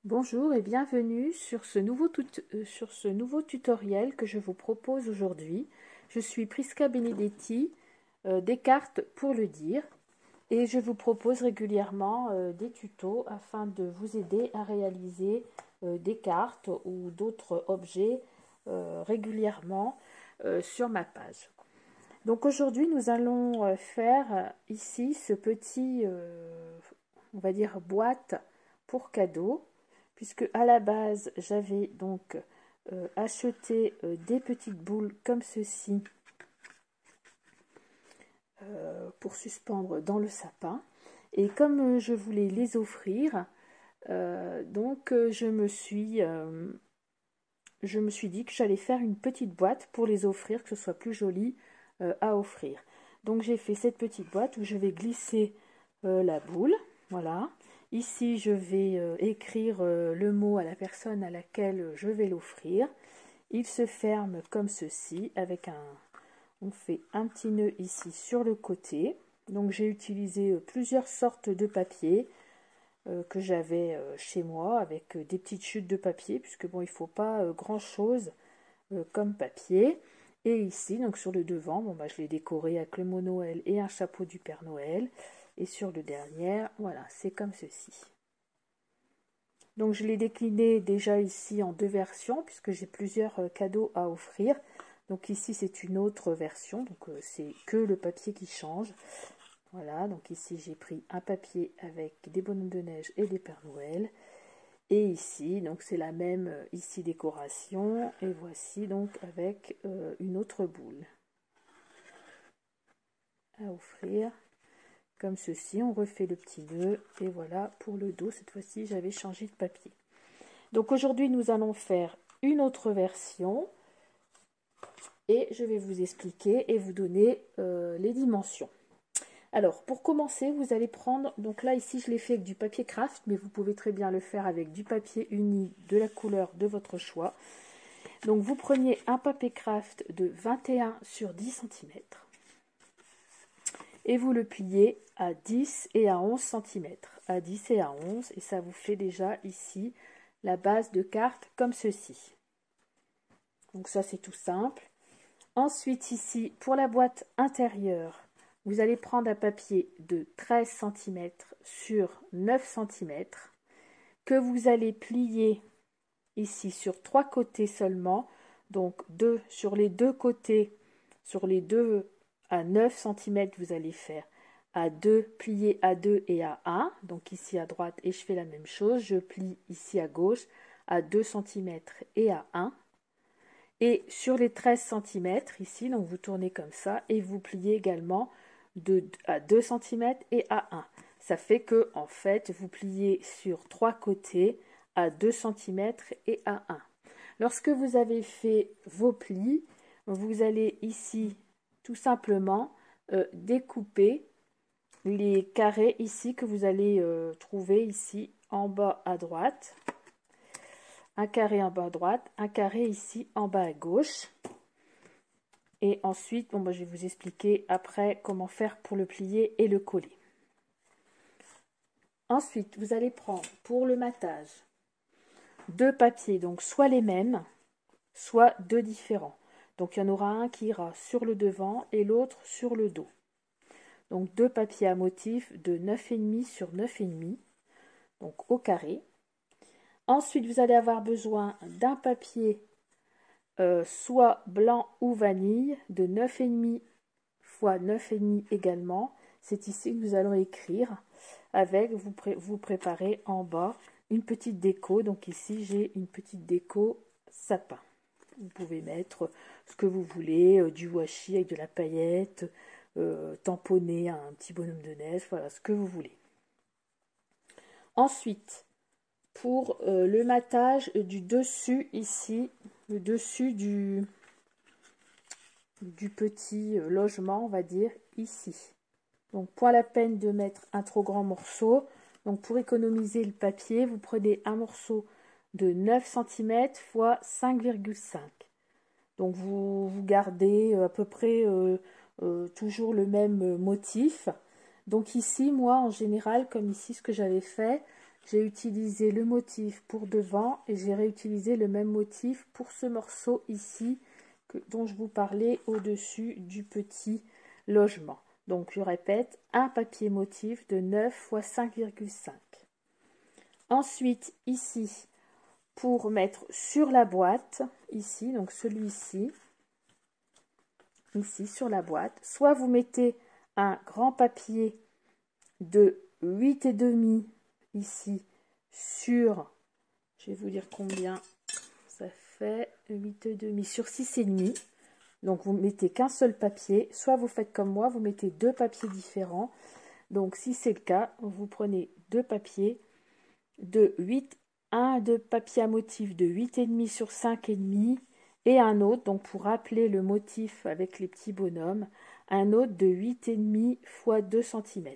Bonjour et bienvenue sur ce nouveau tutoriel que je vous propose aujourd'hui. Je suis Prisca Benedetti des cartes pour le dire et je vous propose régulièrement des tutos afin de vous aider à réaliser des cartes ou d'autres objets régulièrement sur ma page. Donc aujourd'hui nous allons faire ici ce petit on va dire boîte pour cadeau, puisque à la base j'avais donc acheté des petites boules comme ceci pour suspendre dans le sapin, et comme je voulais les offrir, je me suis dit que j'allais faire une petite boîte pour les offrir, que ce soit plus joli à offrir. Donc j'ai fait cette petite boîte où je vais glisser la boule, voilà. Ici, je vais écrire le mot à la personne à laquelle je vais l'offrir. Il se ferme comme ceci, on fait un petit nœud ici sur le côté. Donc j'ai utilisé plusieurs sortes de papier que j'avais chez moi, avec des petites chutes de papier, puisque bon, il ne faut pas grand chose comme papier. Et ici, donc sur le devant, je l'ai décoré avec le mot Noël et un chapeau du Père Noël. Et sur le dernier, voilà, c'est comme ceci. Donc je l'ai décliné déjà ici en deux versions, puisque j'ai plusieurs cadeaux à offrir. Donc ici c'est une autre version, donc c'est que le papier qui change. Voilà, donc ici j'ai pris un papier avec des bonhommes de neige et des Pères Noël. Et ici, donc c'est la même ici décoration. Et voici donc avec une autre boule à offrir. Comme ceci, on refait le petit nœud et voilà pour le dos. Cette fois-ci, j'avais changé de papier. Donc aujourd'hui, nous allons faire une autre version et je vais vous expliquer et vous donner les dimensions. Alors, pour commencer, vous allez prendre, donc là, ici, je l'ai fait avec du papier craft, mais vous pouvez très bien le faire avec du papier uni de la couleur de votre choix. Donc, vous prenez un papier craft de 21 sur 10 cm. Et vous le pliez à 10 et à 11 cm, à 10 et à 11, et ça vous fait déjà ici la base de carte comme ceci. Donc ça c'est tout simple. Ensuite ici, pour la boîte intérieure, vous allez prendre un papier de 13 cm sur 9 cm, que vous allez plier ici sur 3 côtés seulement, donc sur les deux côtés, sur les deux à 9 cm, vous allez faire à 2, plier à 2 et à 1, donc ici à droite, et je fais la même chose, je plie ici à gauche à 2 cm et à 1, et sur les 13 cm ici, donc vous tournez comme ça, et vous pliez également à 2 cm et à 1. Ça fait que, en fait, vous pliez sur 3 côtés à 2 cm et à 1. Lorsque vous avez fait vos plis, vous allez ici tout simplement découper les carrés ici que vous allez trouver ici en bas à droite. Un carré en bas à droite, un carré ici en bas à gauche. Et ensuite, je vais vous expliquer après comment faire pour le plier et le coller. Ensuite, vous allez prendre pour le matage deux papiers, donc soit les mêmes, soit deux différents. Donc il y en aura un qui ira sur le devant et l'autre sur le dos. Donc deux papiers à motif de 9,5 sur 9,5, donc au carré. Ensuite, vous allez avoir besoin d'un papier soit blanc ou vanille de 9,5 fois 9,5 également. C'est ici que nous allons écrire avec, vous préparez en bas une petite déco. Donc ici, j'ai une petite déco sapin. Vous pouvez mettre ce que vous voulez, du washi avec de la paillette, tamponner un petit bonhomme de neige, voilà, ce que vous voulez. Ensuite, pour le matage du dessus ici, le dessus du petit logement, on va dire, ici. Donc, pas la peine de mettre un trop grand morceau. Donc, pour économiser le papier, vous prenez un morceau de 9 cm x 5,5. Donc, vous gardez à peu près toujours le même motif. Donc, ici, moi, en général, comme ici, ce que j'avais fait, j'ai utilisé le motif pour devant et j'ai réutilisé le même motif pour ce morceau ici dont je vous parlais au-dessus du petit logement. Donc je répète, un papier motif de 9 x 5,5. Ensuite ici, pour mettre sur la boîte, ici, donc celui-ci, ici sur la boîte, soit vous mettez un grand papier de 8,5 ici sur, je vais vous dire combien ça fait, 8,5 sur 6,5. Donc vous mettez qu'un seul papier, soit vous faites comme moi, vous mettez deux papiers différents. Donc si c'est le cas, vous prenez deux papiers de 8, un de papier à motif de 8,5 sur 5,5 et un autre, donc pour rappeler le motif avec les petits bonhommes, un autre de 8,5 x 2 cm.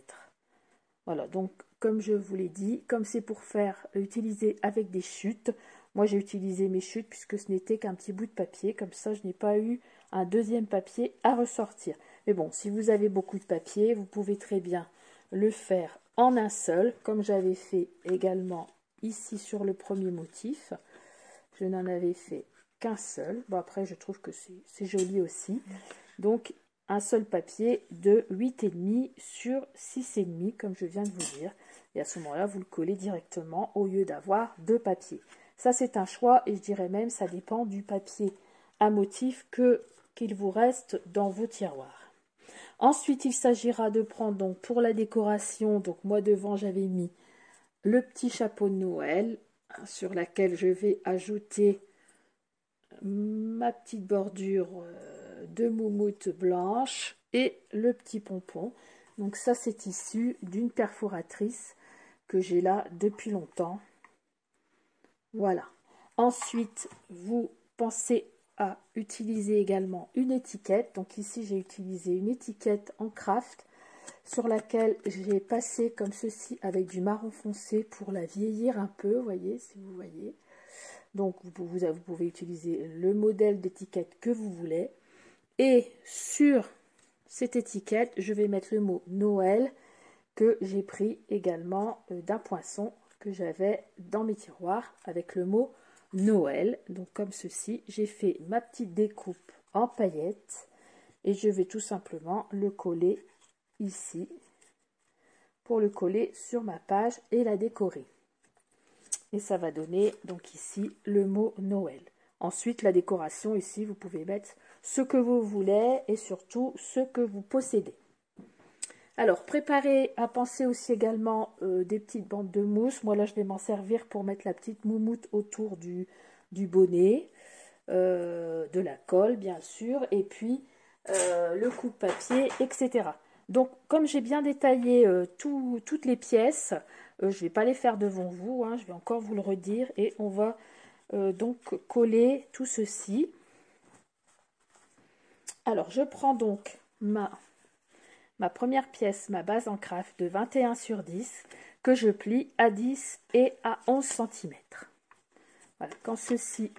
Voilà, donc comme je vous l'ai dit, comme c'est pour faire utiliser avec des chutes, moi j'ai utilisé mes chutes puisque ce n'était qu'un petit bout de papier, comme ça je n'ai pas eu un deuxième papier à ressortir. Mais bon, si vous avez beaucoup de papier, vous pouvez très bien le faire en un seul, comme j'avais fait également ici sur le premier motif. Je n'en avais fait qu'un seul. Bon, après, je trouve que c'est joli aussi. Donc, un seul papier de 8,5 sur 6,5, comme je viens de vous dire. Et à ce moment-là, vous le collez directement au lieu d'avoir deux papiers. Ça, c'est un choix et je dirais même, ça dépend du papier à motif qu'il vous reste dans vos tiroirs. Ensuite, il s'agira de prendre donc pour la décoration, donc moi devant j'avais mis le petit chapeau de Noël sur laquelle je vais ajouter ma petite bordure de moumoute blanche et le petit pompon. Donc ça c'est issu d'une perforatrice que j'ai là depuis longtemps. Voilà. Ensuite, vous pensez à utiliser également une étiquette. Donc ici, j'ai utilisé une étiquette en craft sur laquelle j'ai passé comme ceci avec du marron foncé pour la vieillir un peu, voyez, si vous voyez. Donc vous pouvez utiliser le modèle d'étiquette que vous voulez. Et sur cette étiquette, je vais mettre le mot Noël que j'ai pris également d'un poinçon que j'avais dans mes tiroirs avec le mot Noël. Donc comme ceci, j'ai fait ma petite découpe en paillettes et je vais tout simplement le coller ici pour le coller sur ma page et la décorer. Et ça va donner donc ici le mot Noël. Ensuite, la décoration ici, vous pouvez mettre ce que vous voulez et surtout ce que vous possédez. Alors, préparez à penser aussi également des petites bandes de mousse. Moi, là, je vais m'en servir pour mettre la petite moumoute autour du bonnet, de la colle, bien sûr, et puis le coupe-papier, etc. Donc, comme j'ai bien détaillé toutes les pièces, je ne vais pas les faire devant vous, hein, je vais encore vous le redire, et on va donc coller tout ceci. Alors, je prends donc ma première pièce, ma base en craft de 21 sur 10 que je plie à 10 et à 11 cm. Voilà, quand ceci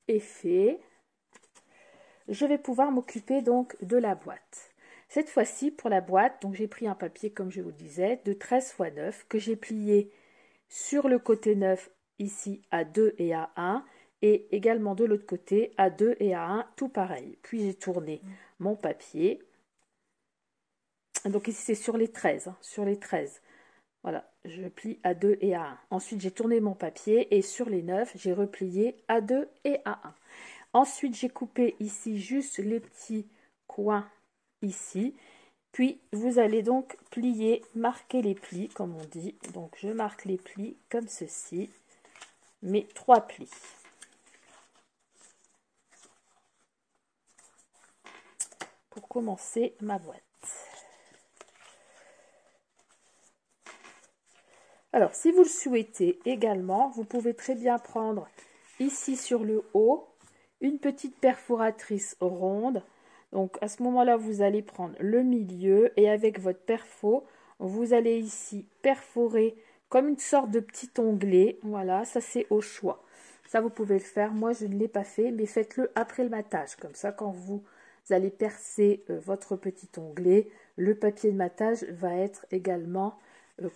est fait, je vais pouvoir m'occuper donc de la boîte. Cette fois-ci, pour la boîte, donc j'ai pris un papier, comme je vous le disais, de 13 x 9 que j'ai plié sur le côté 9 ici à 2 et à 1 et également de l'autre côté à 2 et à 1, tout pareil. Puis j'ai tourné mon papier. Donc ici c'est sur les 13, hein, sur les 13. Voilà, je plie à 2 et à 1. Ensuite j'ai tourné mon papier et sur les 9, j'ai replié à 2 et à 1. Ensuite j'ai coupé ici juste les petits coins ici. Puis vous allez donc plier, marquer les plis comme on dit. Donc je marque les plis comme ceci, mes 3 plis. Pour commencer ma boîte. Alors, si vous le souhaitez également, vous pouvez très bien prendre ici sur le haut une petite perforatrice ronde. Donc, à ce moment-là, vous allez prendre le milieu et avec votre perfo, vous allez ici perforer comme une sorte de petit onglet. Voilà, ça c'est au choix. Ça, vous pouvez le faire. Moi, je ne l'ai pas fait, mais faites-le après le matage. Comme ça, quand vous allez percer votre petit onglet, le papier de matage va être également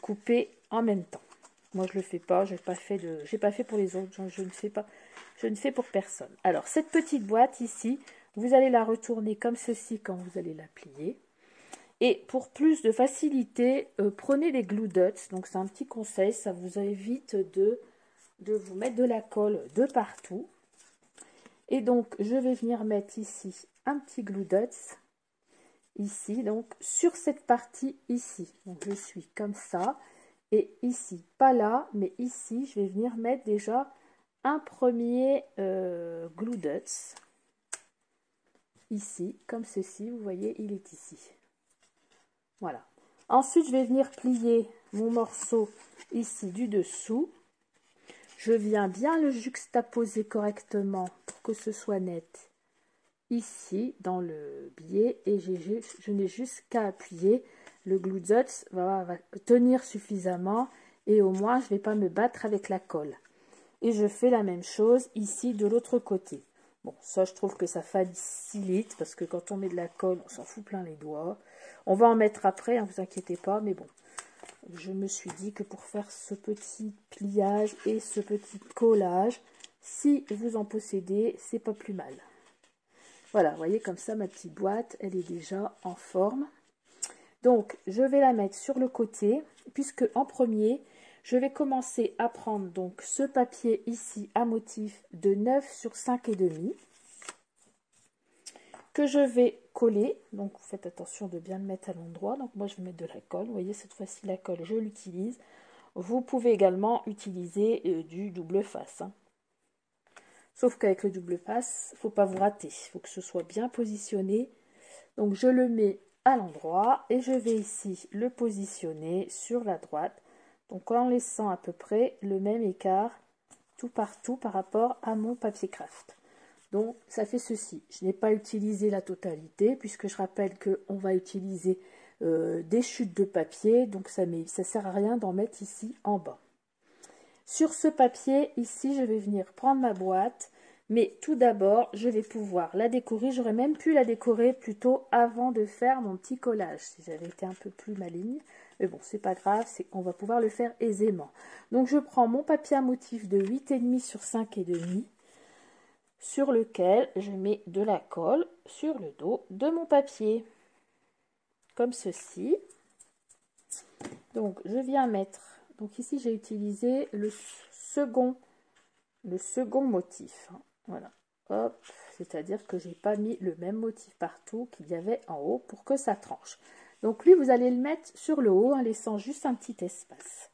coupé en même temps. Moi, je le fais pas. J'ai pas fait pour les autres. Je ne fais pas. Je ne fais pour personne. Alors, cette petite boîte ici, vous allez la retourner comme ceci quand vous allez la plier. Et pour plus de facilité, prenez des glue dots. Donc, c'est un petit conseil. Ça vous évite de vous mettre de la colle de partout. Et donc, je vais venir mettre ici un petit glue dots. Ici, donc, sur cette partie ici. Donc, je suis comme ça. Et ici, pas là, mais ici, je vais venir mettre déjà un premier glue dots. Ici, comme ceci, vous voyez, il est ici. Voilà. Ensuite, je vais venir plier mon morceau ici du dessous. Je viens bien le juxtaposer correctement pour que ce soit net ici dans le biais et je n'ai juste qu'à appuyer. Le glue dots va tenir suffisamment et au moins je ne vais pas me battre avec la colle. Et je fais la même chose ici de l'autre côté. Bon, ça je trouve que ça facilite parce que quand on met de la colle, on s'en fout plein les doigts. On va en mettre après, hein, vous inquiétez pas, mais bon. Je me suis dit que pour faire ce petit pliage et ce petit collage, si vous en possédez, c'est pas plus mal. Voilà, vous voyez comme ça ma petite boîte, elle est déjà en forme. Donc, je vais la mettre sur le côté, puisque en premier, je vais commencer à prendre donc ce papier ici à motif de 9 sur 5,5 que je vais coller. Donc, faites attention de bien le mettre à l'endroit. Donc, moi, je vais mettre de la colle. Vous voyez, cette fois-ci, la colle, je l'utilise. Vous pouvez également utiliser du double face. Hein. Sauf qu'avec le double face, il ne faut pas vous rater. Il faut que ce soit bien positionné. Donc, je le mets à l'endroit et je vais ici le positionner sur la droite. Donc, en laissant à peu près le même écart tout partout par rapport à mon papier craft. Donc, ça fait ceci. Je n'ai pas utilisé la totalité puisque je rappelle qu'on va utiliser des chutes de papier. Donc, ça ne sert à rien d'en mettre ici en bas. Sur ce papier, ici, je vais venir prendre ma boîte. Mais tout d'abord, je vais pouvoir la décorer. J'aurais même pu la décorer plutôt avant de faire mon petit collage, si j'avais été un peu plus maligne. Mais bon, c'est pas grave, on va pouvoir le faire aisément. Donc, je prends mon papier à motif de 8,5 sur 5,5, sur lequel je mets de la colle sur le dos de mon papier, comme ceci. Donc, je viens mettre... Donc, ici, j'ai utilisé le second motif. Voilà, hop, c'est-à-dire que j'ai pas mis le même motif partout qu'il y avait en haut pour que ça tranche. Donc lui, vous allez le mettre sur le haut en laissant juste un petit espace.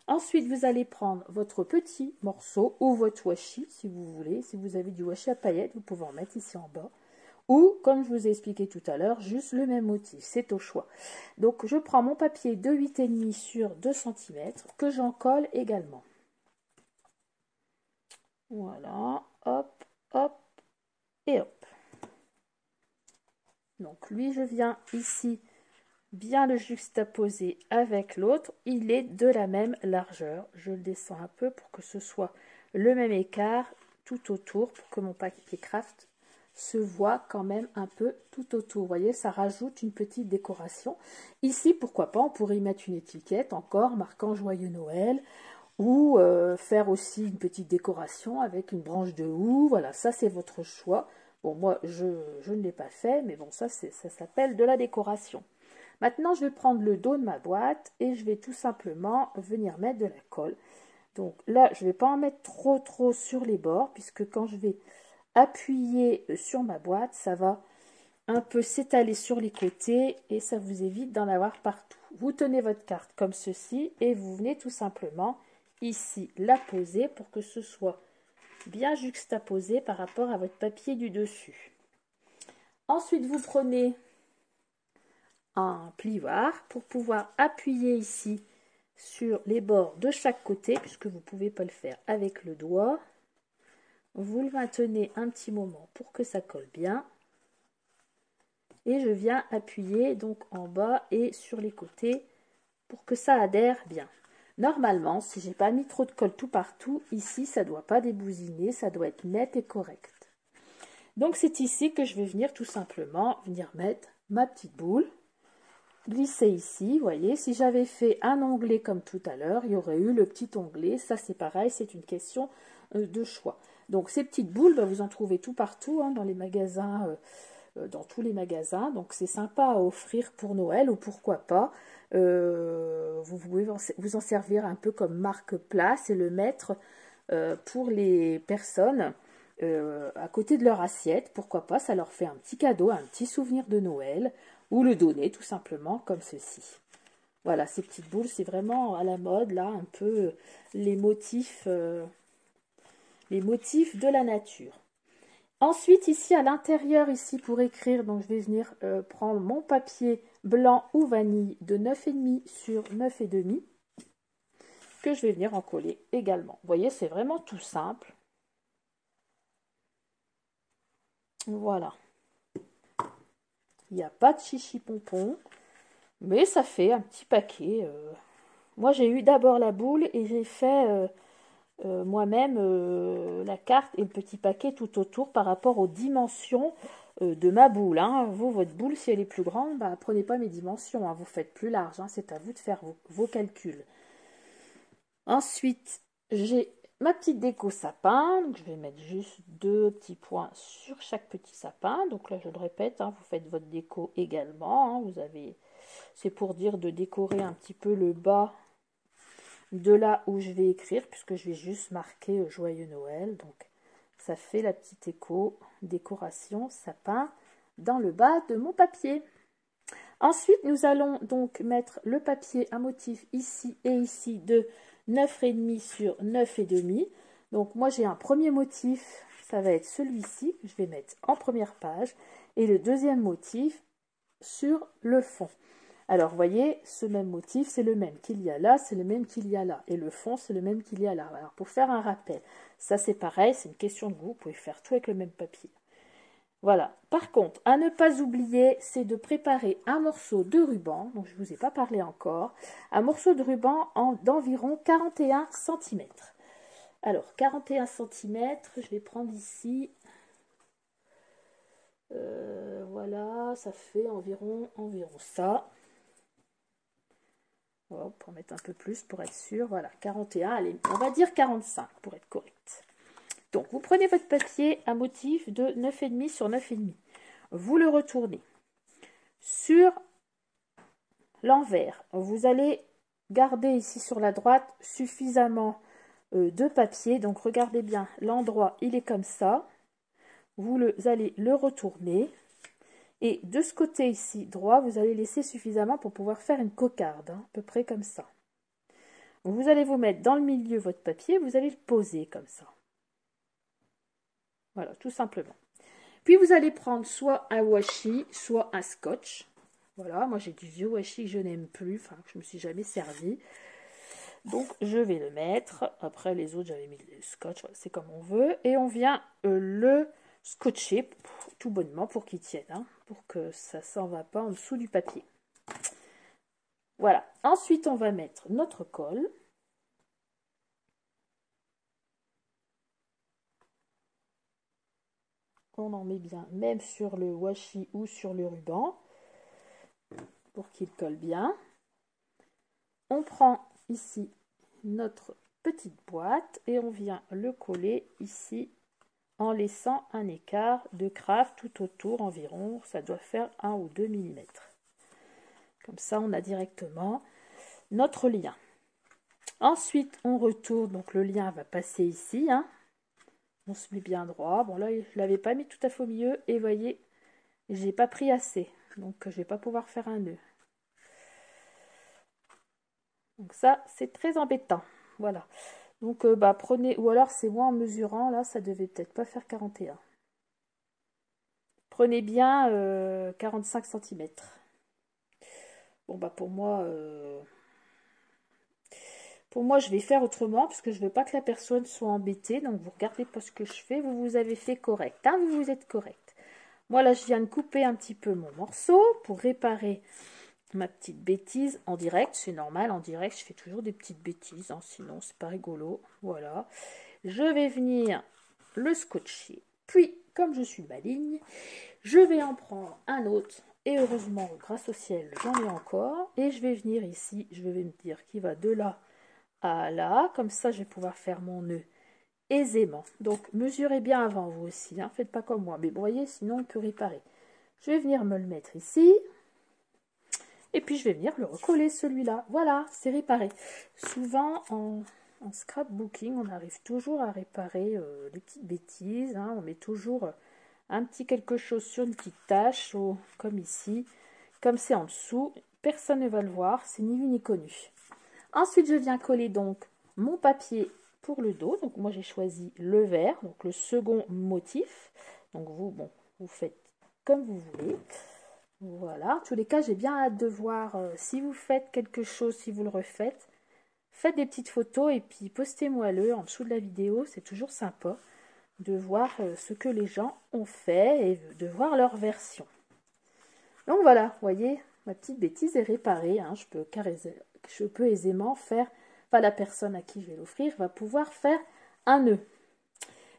Ensuite, vous allez prendre votre petit morceau ou votre washi, si vous voulez. Si vous avez du washi à paillettes, vous pouvez en mettre ici en bas. Ou, comme je vous ai expliqué tout à l'heure, juste le même motif, c'est au choix. Donc, je prends mon papier de 8,5 sur 2 cm que j'en colle également. Voilà, hop, hop, et hop. Donc lui, je viens ici bien le juxtaposer avec l'autre. Il est de la même largeur. Je le descends un peu pour que ce soit le même écart tout autour, pour que mon papier craft se voit quand même un peu tout autour. Vous voyez, ça rajoute une petite décoration. Ici, pourquoi pas, on pourrait y mettre une étiquette encore marquant Joyeux Noël. Ou faire aussi une petite décoration avec une branche de houx. Voilà, ça c'est votre choix. Bon, moi je ne l'ai pas fait, mais bon, ça s'appelle de la décoration. Maintenant, je vais prendre le dos de ma boîte et je vais tout simplement venir mettre de la colle. Donc là, je ne vais pas en mettre trop sur les bords, puisque quand je vais appuyer sur ma boîte, ça va un peu s'étaler sur les côtés et ça vous évite d'en avoir partout. Vous tenez votre carte comme ceci et vous venez tout simplement ici la poser pour que ce soit bien juxtaposé par rapport à votre papier du dessus. Ensuite, vous prenez un plioir pour pouvoir appuyer ici sur les bords de chaque côté, puisque vous ne pouvez pas le faire avec le doigt. Vous le maintenez un petit moment pour que ça colle bien. Et je viens appuyer donc en bas et sur les côtés pour que ça adhère bien. Normalement, si j'ai pas mis trop de colle tout partout, ici, ça doit pas débousiner, ça doit être net et correct. Donc, c'est ici que je vais venir tout simplement venir mettre ma petite boule. glisser ici, vous voyez. Si j'avais fait un onglet comme tout à l'heure, il y aurait eu le petit onglet. Ça, c'est pareil, c'est une question de choix. Donc, ces petites boules, bah, vous en trouvez tout partout, hein, dans les magasins, dans tous les magasins. Donc, c'est sympa à offrir pour Noël ou pourquoi pas. Vous pouvez vous en servir un peu comme marque-place et le mettre pour les personnes à côté de leur assiette. Pourquoi pas, ça leur fait un petit cadeau, un petit souvenir de Noël, ou le donner tout simplement comme ceci. Voilà, ces petites boules, c'est vraiment à la mode, là, un peu les motifs de la nature. Ensuite, ici, à l'intérieur, ici, pour écrire, donc je vais venir prendre mon papier blanc ou vanille de 9,5 sur 9,5, que je vais venir en coller également. Vous voyez, c'est vraiment tout simple. Voilà. Il n'y a pas de chichi pompon, mais ça fait un petit paquet. Moi, j'ai eu d'abord la boule et j'ai fait moi-même la carte et le petit paquet tout autour par rapport aux dimensions de ma boule. Hein. Vous, votre boule, si elle est plus grande, bah, prenez pas mes dimensions, hein. Vous faites plus large, hein. C'est à vous de faire vos calculs. Ensuite, j'ai ma petite déco sapin. Donc, je vais mettre juste 2 petits points sur chaque petit sapin. Donc là, je le répète, hein, vous faites votre déco également. Hein. Vous avez, c'est pour dire de décorer un petit peu le bas de là où je vais écrire, puisque je vais juste marquer Joyeux Noël. Donc, ça fait la petite décoration sapin dans le bas de mon papier. Ensuite, nous allons donc mettre le papier à motif ici et ici de 9,5 sur 9,5. Donc, moi, j'ai un premier motif, ça va être celui-ci, que je vais mettre en première page, et le deuxième motif sur le fond. Alors, vous voyez, ce même motif, c'est le même qu'il y a là, c'est le même qu'il y a là. Et le fond, c'est le même qu'il y a là. Alors, pour faire un rappel, ça c'est pareil, c'est une question de goût, vous pouvez faire tout avec le même papier. Voilà. Par contre, à ne pas oublier, c'est de préparer un morceau de ruban, dont je ne vous ai pas parlé encore, un morceau de ruban d'environ 41 cm. Alors, 41 cm, je vais prendre ici, voilà, ça fait environ ça. On peut en mettre un peu plus pour être sûr. Voilà, 41, allez, on va dire 45 pour être correct. Donc, vous prenez votre papier à motif de 9,5 sur 9,5. Vous le retournez. Sur l'envers, vous allez garder ici sur la droite suffisamment de papier. Donc, regardez bien, l'endroit, il est comme ça. Vous allez le retourner. Et de ce côté ici, droit, vous allez laisser suffisamment pour pouvoir faire une cocarde, hein, à peu près comme ça. Vous allez vous mettre dans le milieu votre papier, vous allez le poser comme ça. Voilà, tout simplement. Puis vous allez prendre soit un washi, soit un scotch. Voilà, moi j'ai du vieux washi que je n'aime plus, enfin que je ne me suis jamais servi. Donc je vais le mettre. Après les autres, j'avais mis le scotch, voilà, c'est comme on veut. Et on vient le scotcher tout bonnement pour qu'il tienne, hein, pour que ça ne s'en va pas en dessous du papier. Voilà. Ensuite, on va mettre notre colle. On en met bien, même sur le washi ou sur le ruban, pour qu'il colle bien. On prend ici notre petite boîte et on vient le coller ici en laissant un écart de craft tout autour environ, ça doit faire 1 ou 2 mm. Comme ça, on a directement notre lien. Ensuite, on retourne, donc le lien va passer ici, hein. On se met bien droit. Bon là, je ne l'avais pas mis tout à fait au milieu et voyez, j'ai pas pris assez, donc je vais pas pouvoir faire un nœud. Donc ça, c'est très embêtant. Voilà. Donc prenez, ou alors c'est moi en mesurant, là, ça devait peut-être pas faire 41. Prenez bien 45 cm. Bon pour moi, je vais faire autrement parce que je ne veux pas que la personne soit embêtée. Donc, vous regardez pas ce que je fais. Vous avez fait correct. Hein, vous êtes correct. Moi, là, je viens de couper un petit peu mon morceau pour réparer ma petite bêtise en direct. C'est normal, en direct, je fais toujours des petites bêtises. Hein, sinon, c'est pas rigolo. Voilà. Je vais venir le scotcher. Puis, comme je suis maligne, je vais en prendre un autre. Et heureusement, grâce au ciel, j'en ai encore. Et je vais venir ici, je vais me dire qu'il va de là à là. Comme ça, je vais pouvoir faire mon nœud aisément. Donc, mesurez bien avant vous aussi. Hein, faites pas comme moi. Mais vous voyez, sinon, on peut réparer. Je vais venir me le mettre ici. Et puis, je vais venir le recoller, celui-là. Voilà, c'est réparé. Souvent, en scrapbooking, on arrive toujours à réparer les petites bêtises. Hein, on met toujours un petit quelque chose sur une petite tache, comme ici. Comme c'est en dessous, personne ne va le voir, c'est ni vu ni connu. Ensuite, je viens coller donc mon papier pour le dos. Donc moi, j'ai choisi le vert, donc le second motif. Donc vous, bon, vous faites comme vous voulez. Voilà. En tous les cas, j'ai bien hâte de voir si vous faites quelque chose, si vous le refaites. Faites des petites photos et puis postez-moi-le en dessous de la vidéo. C'est toujours sympa de voir ce que les gens ont fait et de voir leur version. Donc voilà, vous voyez, ma petite bêtise est réparée. Hein, je peux aisément faire, enfin la personne à qui je vais l'offrir va pouvoir faire un nœud.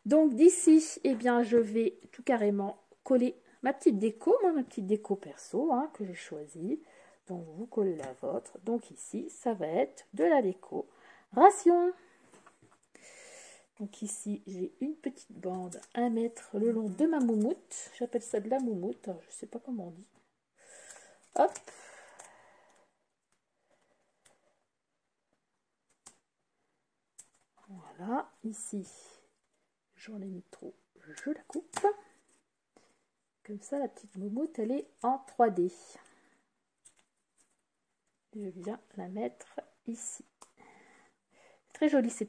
Donc d'ici, eh bien, je vais tout carrément coller ma petite déco, ma petite déco perso hein, que j'ai choisie. Donc vous collez la vôtre. Donc ici, ça va être de la décoration. Donc ici, j'ai une petite bande à mettre le long de ma moumoute. J'appelle ça de la moumoute. Alors, je ne sais pas comment on dit. Hop. Voilà. Ici, j'en ai mis trop. Je la coupe. Comme ça, la petite moumoute, elle est en 3D. Je viens la mettre ici. Très joli ces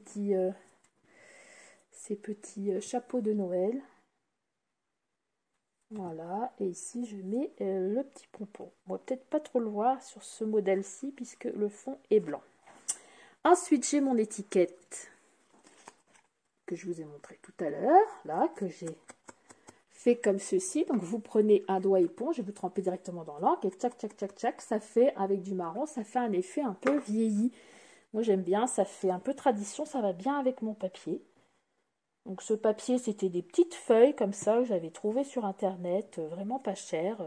petits chapeaux de Noël. Voilà, et ici je mets le petit pompon. On va peut-être pas trop le voir sur ce modèle-ci puisque le fond est blanc. Ensuite, j'ai mon étiquette que je vous ai montré tout à l'heure, là, que j'ai fait comme ceci. Donc vous prenez un doigt éponge et vous trempez directement dans l'encre et tchac, tchac, tchac, tchac, ça fait avec du marron, ça fait un effet un peu vieilli. Moi j'aime bien, ça fait un peu tradition, ça va bien avec mon papier. Donc ce papier, c'était des petites feuilles comme ça que j'avais trouvé sur internet, vraiment pas cher.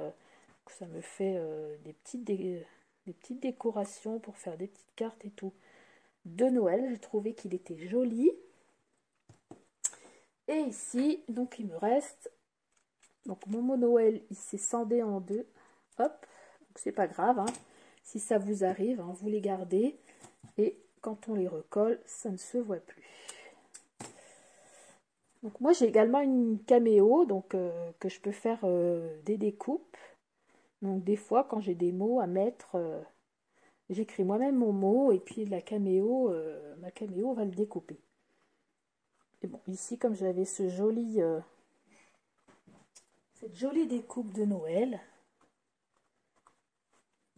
Ça me fait des petites décorations pour faire des petites cartes et tout. De Noël, j'ai trouvé qu'il était joli. Et ici, donc il me reste, donc mon mot Noël, il s'est scindé en deux. Hop, donc c'est pas grave, hein. Si ça vous arrive, hein, vous les gardez. Et quand on les recolle, ça ne se voit plus. Donc moi j'ai également une caméo donc que je peux faire des découpes. Donc des fois quand j'ai des mots à mettre, j'écris moi-même mon mot et puis ma caméo va le découper. Et bon ici comme j'avais cette jolie découpe de Noël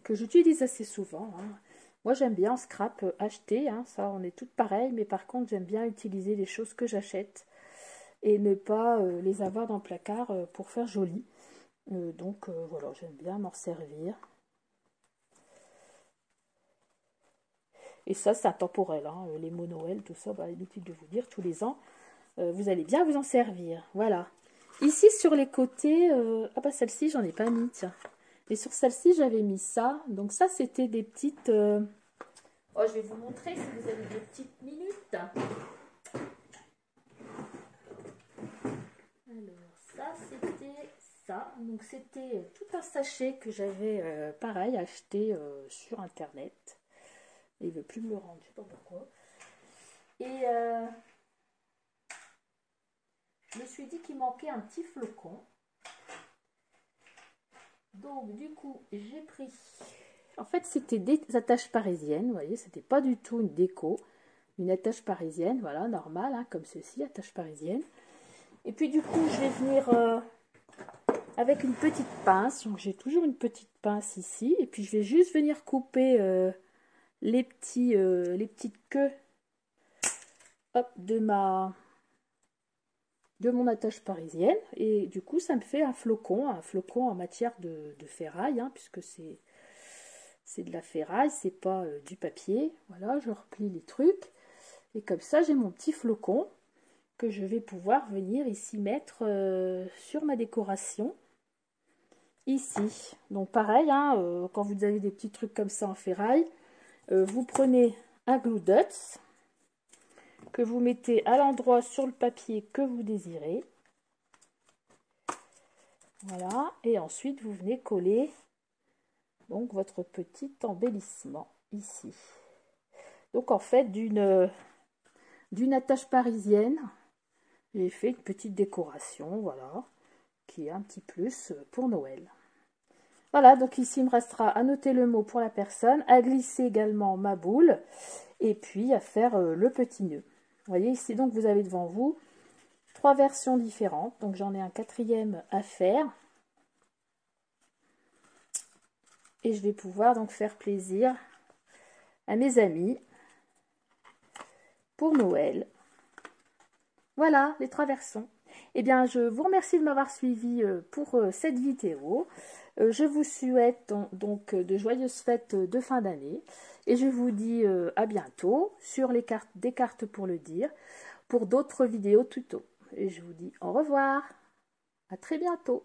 que j'utilise assez souvent. Hein. Moi j'aime bien en scrap acheter, hein, ça on est toutes pareilles, mais par contre j'aime bien utiliser les choses que j'achète et ne pas les avoir dans le placard pour faire joli. Donc voilà, j'aime bien m'en servir. Et ça, c'est intemporel. Hein. Les mots Noël, tout ça, bah, inutile de vous dire, tous les ans, vous allez bien vous en servir. Voilà. Ici, sur les côtés, ah bah celle-ci, j'en ai pas mis, tiens. Et sur celle-ci, j'avais mis ça. Donc ça, c'était des petites... Oh, je vais vous montrer si vous avez des petites minutes. Alors, ça, c'était ça. Donc, c'était tout un sachet que j'avais, pareil, acheté sur Internet. Et il ne veut plus me le rendre, je ne sais pas pourquoi. Et je me suis dit qu'il manquait un petit flocon. Donc, du coup, j'ai pris... En fait, c'était des attaches parisiennes, vous voyez, c'était pas du tout une déco. Une attache parisienne, voilà, normale, hein, comme ceci, attache parisienne. Et puis, du coup, je vais venir avec une petite pince. Donc, j'ai toujours une petite pince ici. Et puis, je vais juste venir couper les petites queues hop, de mon attache parisienne. Et du coup, ça me fait un flocon en matière de ferraille, hein, puisque c'est de la ferraille, c'est pas du papier. Voilà, je replie les trucs. Et comme ça, j'ai mon petit flocon. que je vais pouvoir venir ici mettre sur ma décoration. Ici, donc pareil, hein, quand vous avez des petits trucs comme ça en ferraille, vous prenez un glue dots que vous mettez à l'endroit sur le papier que vous désirez. Voilà, et ensuite vous venez coller donc votre petit embellissement ici. Donc en fait d'une attache parisienne, j'ai fait une petite décoration, voilà, qui est un petit plus pour Noël. Voilà, donc ici il me restera à noter le mot pour la personne, à glisser également ma boule et puis à faire le petit nœud. Vous voyez ici donc vous avez devant vous 3 versions différentes, donc j'en ai un 4e à faire. Et je vais pouvoir donc faire plaisir à mes amis pour Noël. Voilà les 3 versions. Eh bien, je vous remercie de m'avoir suivi pour cette vidéo. Je vous souhaite donc de joyeuses fêtes de fin d'année. Et je vous dis à bientôt sur les cartes des cartes pour le dire, pour d'autres vidéos tuto. Et je vous dis au revoir. À très bientôt.